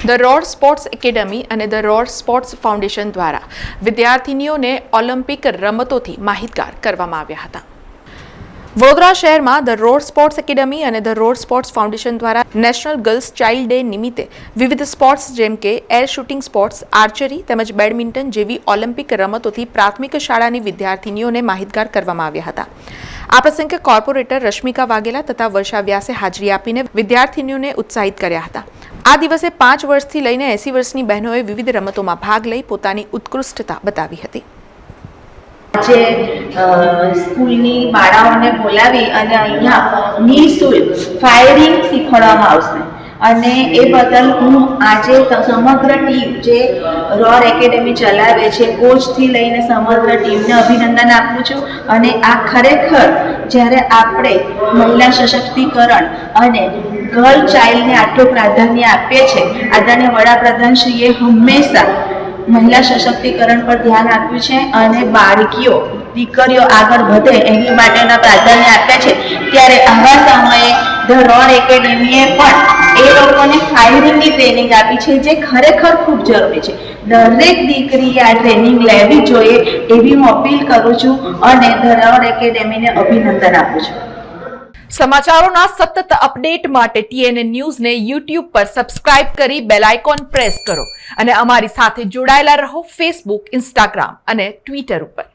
The road sports academy અને the road sports foundation દ્વારા વિદ્યાર્થીનીઓને Olympic રમતોથી માહિતગાર કરવામાં આવ્યા હતા. વડોદરા શહેરમાં ધ રોડ સ્પોર્ટ્સ એકેડમી અને ધ રોડ સ્પોર્ટ્સ ફાઉન્ડેશન દ્વારા નેશનલ ગર્લ્સ ચાઇલ્ડ ડે નિમિત્તે વિવિધ સ્પોર્ટ્સ જેમ કે એર શૂટિંગ સ્પોર્ટ્સ, આર્ચરી તેમજ બેડમિન્ટન જેવી ઓલિમ્પિક રમતોથી પ્રાથમિક શાળાની વિદ્યાર્થીનીઓને માહિતગાર કરવામાં આવ્યા હતા. આ પ્રસંગે કોર્પોરેટર રશ્મિકા વાઘેલા તથા વર્ષા વ્યાસે હાજરી આપીને વિદ્યાર્થીનીઓને ઉત્સાહિત કર્યા હતા. આ દિવસે 5 વર્ષથી લઈને 80 વર્ષની બહેનોએ વિવિધ રમતોમાં ભાગ લઈ પોતાની ઉત્કૃષ્ટતા બતાવી હતી. આજે સ્કૂલની બાળાઓને બોલાવી અને અહીંયા નિઃશુલ્ક ફાયરિંગ શીખવાડવામાં આવશે અને એ બદલ હું આજે સમગ્ર ટીમ જે રોડ એકેડમી ચલાવે છે, કોચથી લઈને સમગ્ર ટીમને અભિનંદન આપું છું. અને આ ખરેખર જ્યારે આપણે મહિલા સશક્તિકરણ અને ગર્લ ચાઇલ્ડને આટલું પ્રાધાન્ય આપીએ છીએ, આદરણીય વડાપ્રધાનશ્રીએ હંમેશા મહિલા સશક્તિકરણ પર ધ્યાન આપ્યું છે અને બાળકીઓ, દીકરીઓ આગળ વધે એની માટેના પ્રાધાન્ય આપ્યા છે. ત્યારે આવા સમયે ધ રોડ એકેડમીએ પણ એ લોકોને ફાયરિંગની ટ્રેનિંગ આપી છે, જે ખરેખર ખૂબ જરૂરી છે. દરેક દીકરીએ આ ટ્રેનિંગ લેવી જોઈએ એવી હું અપીલ કરું છું અને ધ રોડ એકેડમીને અભિનંદન આપું છું. સમાચારોના સતત અપડેટ માટે TNA ન્યૂઝને YouTube પર સબસ્ક્રાઇબ કરી બેલ આઇકોન પ્રેસ કરો અને અમારી સાથે જોડાયેલા રહો Facebook, Instagram અને Twitter ઉપર.